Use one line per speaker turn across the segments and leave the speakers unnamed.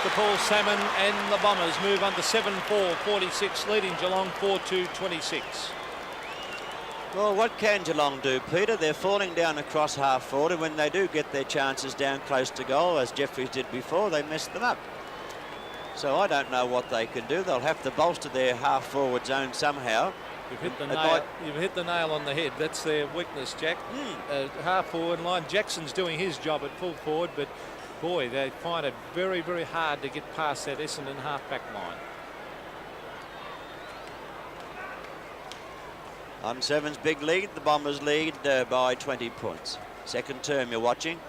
to Paul Salmon, and the Bombers move on to 7-4-46, leading Geelong 4-2-26.
Well, what can Geelong do, Peter? They're falling down across half forward, and when they do get their chances down close to goal, as Jeffries did before, they mess them up. So I don't know what they can do. They'll have to bolster their half forward zone somehow.
You've hit the nail on the head. That's their weakness, Jack. Half forward line. Jackson's doing his job at full forward, but boy, they find it very, very hard to get past that Essendon half-back line.
On Seven's big lead, the Bombers lead by 20 points. Second term you're watching.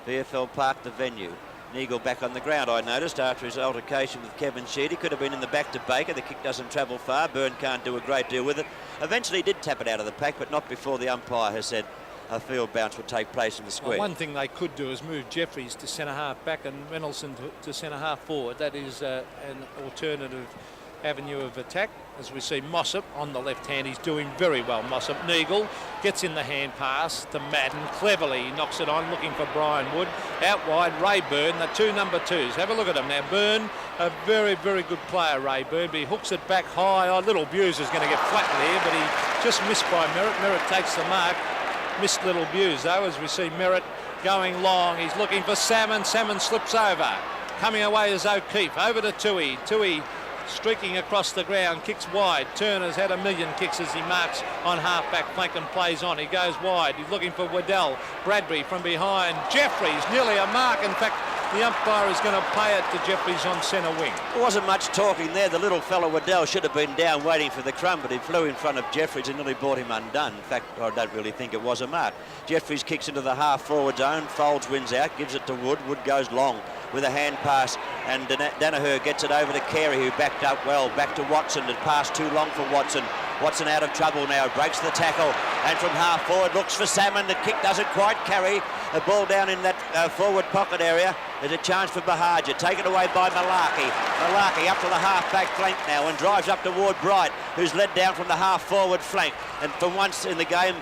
VFL Park, the venue. Neagle back on the ground, I noticed, after his altercation with Kevin Sheedy. Could have been in the back to Baker. The kick doesn't travel far. Byrne can't do a great deal with it. Eventually he did tap it out of the pack, but not before the umpire has said a field bounce would take place in the square.
Well, one thing they could do is move Jeffries to centre half back and Reynolds to centre half forward. That is an alternative avenue of attack. As we see Mossop on the left hand, he's doing very well. Mossop. Neagle gets in the hand pass to Madden. Cleverly knocks it on, looking for Brian Wood. Out wide, Ray Byrne, the two number twos. Have a look at him now. Byrne, a very, very good player, Ray Byrne, but he hooks it back high. Oh, little Buse is going to get flattened here, but he just missed by Merritt. Merritt takes the mark. Missed little Buse, though, as we see Merritt going long. He's looking for Salmon. Salmon slips over. Coming away is O'Keefe. Over to Tui. Tui streaking across the ground, kicks wide. Turner's had a million kicks as he marks on half-back flank and plays on. He goes wide. He's looking for Waddell. Bradbury from behind. Jeffries, nearly a mark. In fact, the umpire is going to pay it to Jeffries on centre wing.
There wasn't much talking there. The little fellow Waddell should have been down waiting for the crumb, but he flew in front of Jeffries and nearly brought him undone. In fact, I don't really think it was a mark. Jeffries kicks into the half-forward zone. Folds wins out, gives it to Wood. Wood goes long with a hand pass, and Danaher gets it over to Carey, who backed up well. Back to Watson. It passed too long for Watson. Watson out of trouble now, breaks the tackle, and from half forward looks for Salmon. The kick doesn't quite carry. The ball down in that forward pocket area. There's a chance for Bahaja, taken away by Malarkey. Malarkey up to the half-back flank now and drives up toward Bright, who's led down from the half-forward flank. And for once in the game,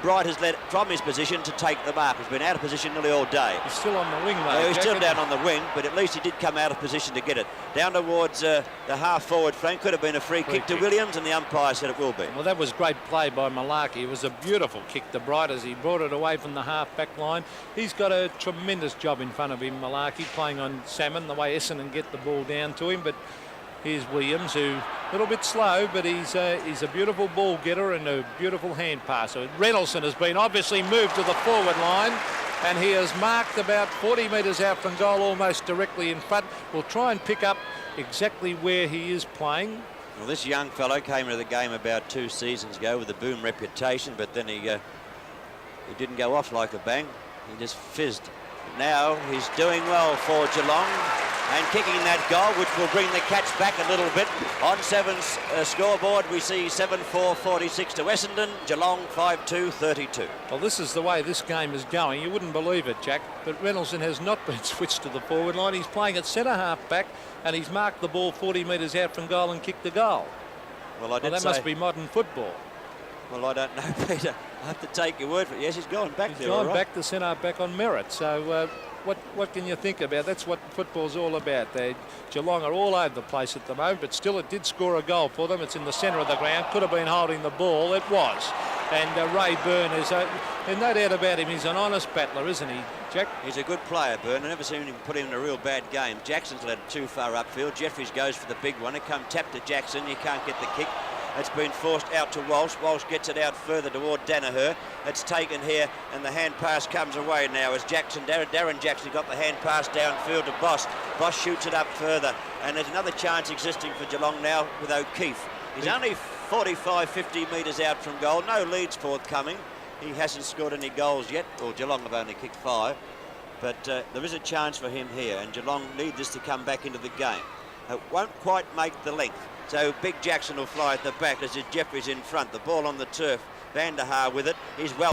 Bright has led from his position to take the mark. He's been out of position nearly all day.
He's still on the wing, though.
He's still down on the wing, but at least he did come out of position to get it. Down towards the half-forward flank. Could have been a free kick to Williams, and the umpire said it will be.
Well, that was great play by Malarkey. It was a beautiful kick to Bright as he brought it away from the half-back line. He's got a tremendous job in front of him, Malarkey, playing on Salmon, the way Essendon get the ball down to him. But here's Williams, who a little bit slow, but he's a beautiful ball getter and a beautiful hand passer. Reynolds has been obviously moved to the forward line, and he has marked about 40 metres out from goal, almost directly in front. We'll try and pick up exactly where he is playing.
Well, this young fellow came into the game about 2 seasons ago with a boom reputation, but then he didn't go off like a bang. He just fizzed. Now he's doing well for Geelong and kicking that goal, which will bring the Cats back a little bit. On Seven's scoreboard, we see 7-4-46 to Essendon, Geelong 5-2-32.
Well, this is the way this game is going. You wouldn't believe it, Jack, but Reynolds has not been switched to the forward line. He's playing at centre half back, and he's marked the ball 40 metres out from goal and kicked the goal.
Well,
that must be modern football.
Well, I don't know, Peter. I have to take your word for it. Yes, he's gone back there.
He's gone back to centre back on Merritt. So what can you think about? That's what football's all about. Geelong are all over the place at the moment, but still it did score a goal for them. It's in the centre of the ground. Could have been holding the ball. It was. And Ray Byrne is, there's no doubt about him, he's an honest battler, isn't he, Jack?
He's a good player, Byrne. I've never seen him put him in a real bad game. Jackson's led too far upfield. Jeffries goes for the big one. It come tap to Jackson. You can't get the kick. It's been forced out to Walsh. Walsh gets it out further toward Danaher. It's taken here, and the hand pass comes away now as Darren Jackson got the hand pass downfield to Boss. Boss shoots it up further, and there's another chance existing for Geelong now with O'Keefe. He's only 45, 50 metres out from goal. No leads forthcoming. He hasn't scored any goals yet. Well, Geelong have only kicked 5. But there is a chance for him here, and Geelong need this to come back into the game. It won't quite make the length. So Big Jackson will fly at the back as Jeffries in front. The ball on the turf. Van der Haar with it. He's well